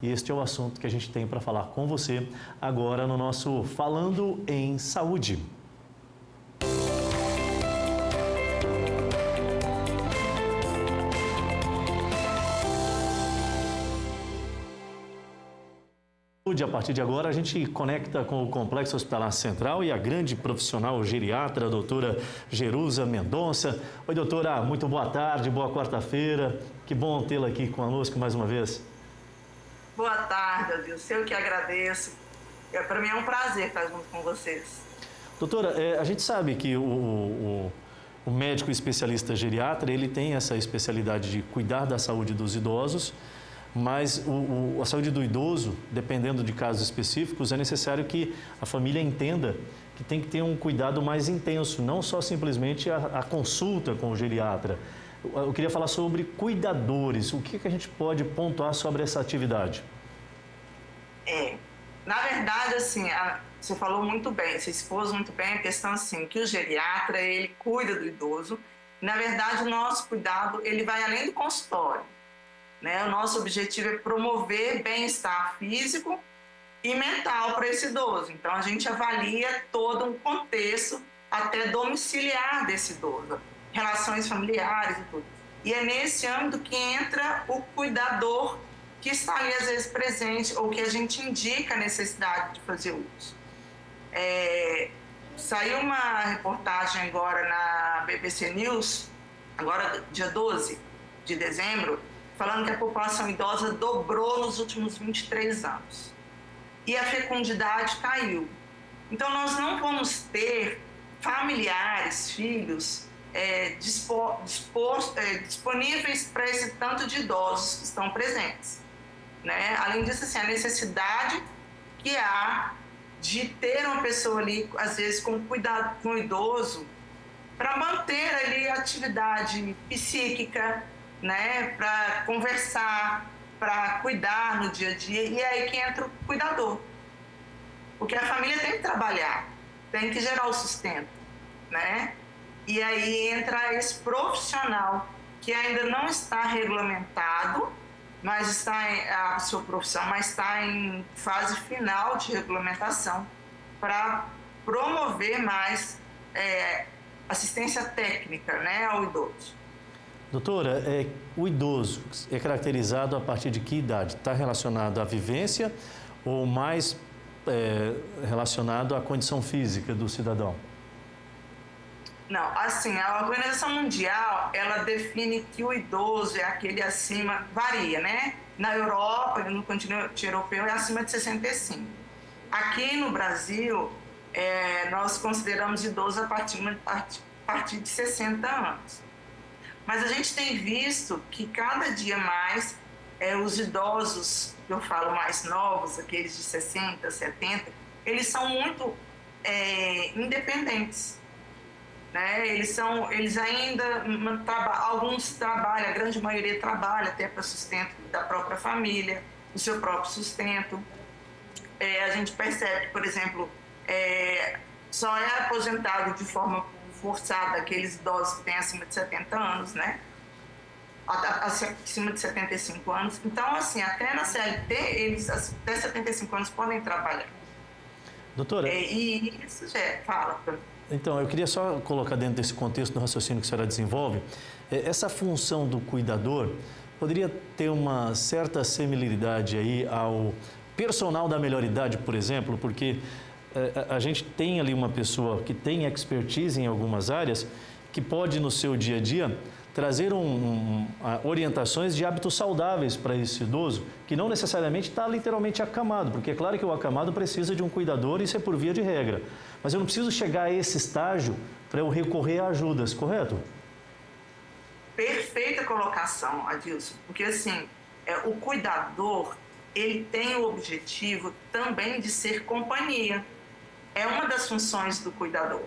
E este é o assunto que a gente tem para falar com você agora no nosso Falando em Saúde. A partir de agora, a gente conecta com o Complexo Hospitalar Central e a grande profissional geriatra, a doutora Jerusa Mendonça. Oi, doutora, muito boa tarde, boa quarta-feira. Que bom tê-la aqui conosco mais uma vez. Boa tarde, Adilson. Eu que agradeço. Para mim é um prazer estar junto com vocês. Doutora, a gente sabe que o médico especialista geriatra, ele tem essa especialidade de cuidar da saúde dos idosos, mas a saúde do idoso, dependendo de casos específicos, é necessário que a família entenda que tem que ter um cuidado mais intenso, não só simplesmente a consulta com o geriatra. Eu queria falar sobre cuidadores. O que a gente pode pontuar sobre essa atividade? Na verdade, assim, você falou muito bem, você expôs muito bem a questão assim, que o geriatra, ele cuida do idoso. Na verdade, o nosso cuidado, ele vai além do consultório. Né? O nosso objetivo é promover bem-estar físico e mental para esse idoso. Então, a gente avalia todo um contexto até domiciliar desse idoso, relações familiares e tudo. E é nesse âmbito que entra o cuidador que está ali, às vezes, presente ou que a gente indica a necessidade de fazer uso. Saiu uma reportagem agora na BBC News, agora dia 12 de dezembro, falando que a população idosa dobrou nos últimos 23 anos. E a fecundidade caiu. Então, nós não vamos ter familiares, filhos, disponíveis para esse tanto de idosos que estão presentes. Né? Além disso, assim, a necessidade que há de ter uma pessoa ali, às vezes, com cuidado com o idoso, para manter ali a atividade psíquica, né, para conversar, para cuidar no dia a dia, e é aí que entra o cuidador. Porque a família tem que trabalhar, tem que gerar o sustento, né? E aí entra esse profissional que ainda não está regulamentado, mas está a sua profissão, mas está em fase final de regulamentação para promover mais assistência técnica, né, ao idoso. Doutora, o idoso é caracterizado a partir de que idade? Está relacionado à vivência ou mais relacionado à condição física do cidadão? Não, assim, a Organização Mundial, ela define que o idoso é aquele acima, varia, né? Na Europa, no continente europeu, é acima de 65. Aqui no Brasil, nós consideramos idoso a partir de 60 anos. Mas a gente tem visto que cada dia mais os idosos, que eu falo mais novos, aqueles de 60, 70, eles são muito independentes. Né? Eles ainda, alguns trabalham, a grande maioria trabalha até para sustento da própria família, o seu próprio sustento. A gente percebe que, por exemplo, só é aposentado de forma forçada aqueles idosos que têm acima de 70 anos, né? Acima de 75 anos. Então, assim, até na CLT, eles até 75 anos podem trabalhar. Doutora... E isso fala. Então, eu queria só colocar dentro desse contexto do raciocínio que a senhora desenvolve, essa função do cuidador poderia ter uma certa similaridade aí ao personal da melhor idade, por exemplo, porque a gente tem ali uma pessoa que tem expertise em algumas áreas que pode, no seu dia a dia, trazer orientações de hábitos saudáveis para esse idoso, que não necessariamente está literalmente acamado, porque é claro que o acamado precisa de um cuidador, isso é por via de regra. Mas eu não preciso chegar a esse estágio para eu recorrer a ajudas, correto? Perfeita colocação, Adilson, porque assim, o cuidador, ele tem o objetivo também de ser companhia. É uma das funções do cuidador.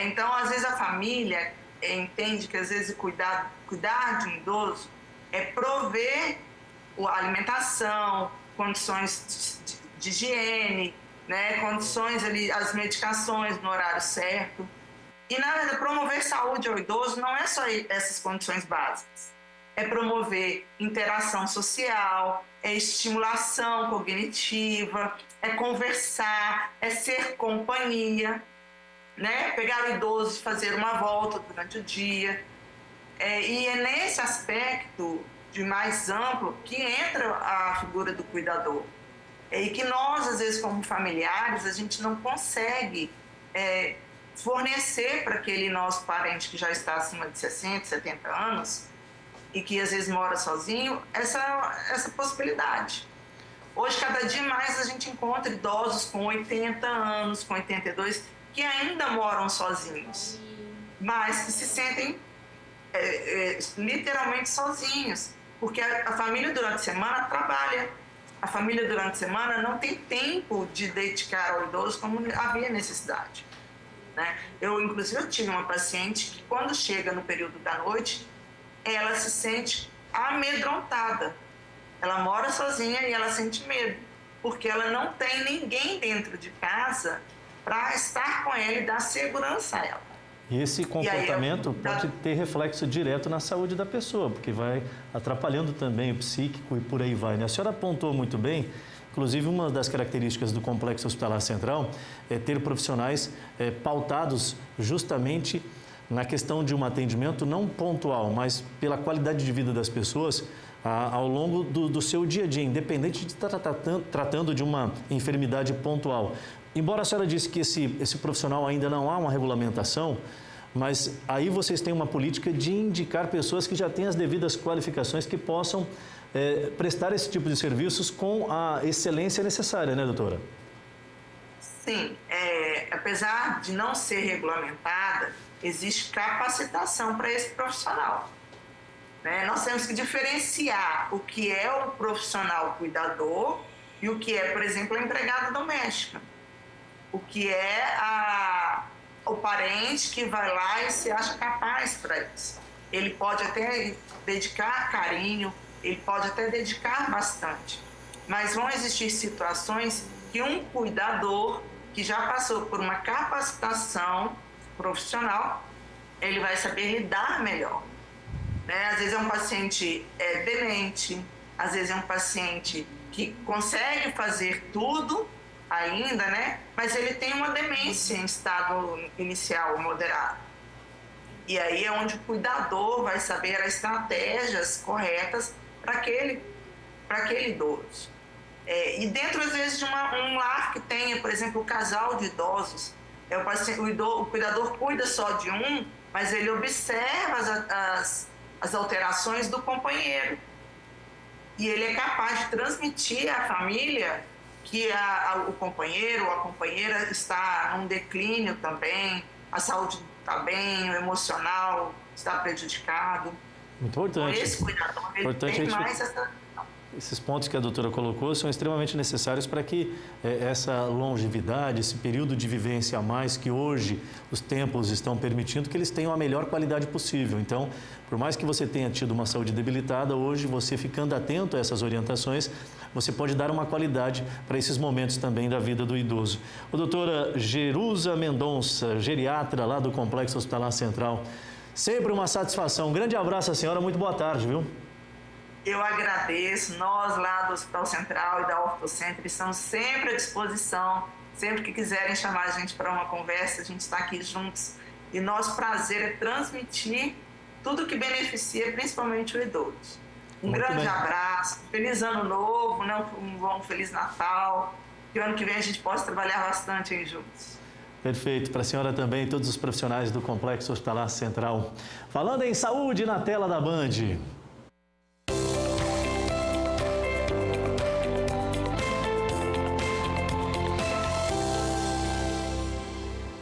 Então, às vezes a família entende que às vezes cuidar de um idoso é prover a alimentação, condições de higiene, né, condições ali, as medicações no horário certo. E na verdade, promover saúde ao idoso não é só essas condições básicas. é promover interação social, é estimulação cognitiva, é conversar, é ser companhia, né? Pegar o idoso e fazer uma volta durante o dia. E é nesse aspecto de mais amplo que entra a figura do cuidador. E que nós, às vezes, como familiares, a gente não consegue fornecer para aquele nosso parente que já está acima de 60, 70 anos e que às vezes mora sozinho, essa possibilidade. Hoje, cada dia mais, a gente encontra idosos com 80 anos, com 82, que ainda moram sozinhos, mas que se sentem literalmente sozinhos, porque a família durante a semana trabalha. A família durante a semana não tem tempo de dedicar ao idoso como havia necessidade, né? Inclusive, eu tive uma paciente que, quando chega no período da noite, ela se sente amedrontada. Ela mora sozinha e ela sente medo, porque ela não tem ninguém dentro de casa para estar com ela e dar segurança a ela. E esse comportamento pode ter reflexo direto na saúde da pessoa, porque vai atrapalhando também o psíquico e por aí vai, né? A senhora apontou muito bem, inclusive uma das características do Complexo Hospitalar Central é ter profissionais pautados justamente na questão de um atendimento não pontual, mas pela qualidade de vida das pessoas ao longo do seu dia a dia, independente de estar tratando de uma enfermidade pontual. Embora a senhora disse que esse profissional ainda não há uma regulamentação, mas aí vocês têm uma política de indicar pessoas que já têm as devidas qualificações que possam prestar esse tipo de serviços com a excelência necessária, né, doutora? Sim, apesar de não ser regulamentada, existe capacitação para esse profissional, né? Nós temos que diferenciar o que é o profissional cuidador e o que é, por exemplo, a empregada doméstica. O que é o parente que vai lá e se acha capaz para isso. Ele pode até dedicar carinho, ele pode até dedicar bastante, mas vão existir situações que um cuidador que já passou por uma capacitação profissional, ele vai saber lidar melhor, né? Às vezes é um paciente demente, às vezes é um paciente que consegue fazer tudo ainda, né? Mas ele tem uma demência em estado inicial moderado. E aí é onde o cuidador vai saber as estratégias corretas para aquele idoso. E dentro, às vezes, de um lar que tenha, por exemplo, um casal de idosos, o cuidador cuida só de um, mas ele observa as alterações do companheiro. E ele é capaz de transmitir à família que o companheiro ou a companheira está num declínio também, a saúde está bem, o emocional está prejudicado. Importante. Então, esse cuidador, ele tem mais essa... Esses pontos que a doutora colocou são extremamente necessários para que essa longevidade, esse período de vivência a mais que hoje os tempos estão permitindo, que eles tenham a melhor qualidade possível. Então, por mais que você tenha tido uma saúde debilitada, hoje você ficando atento a essas orientações, você pode dar uma qualidade para esses momentos também da vida do idoso. A doutora Jerusa Mendonça, geriatra lá do Complexo Hospitalar Central, sempre uma satisfação. Um grande abraço à senhora, muito boa tarde, viu? Eu agradeço, nós lá do Hospital Central e da Ortocentro estamos sempre à disposição, sempre que quiserem chamar a gente para uma conversa, a gente está aqui juntos. E nosso prazer é transmitir tudo que beneficia, principalmente o idoso. Um grande abraço, feliz ano novo, né? Um bom Feliz Natal, que o ano que vem a gente possa trabalhar bastante aí juntos. Perfeito, para a senhora também e todos os profissionais do Complexo Hospitalar Central. Falando em saúde na tela da Band.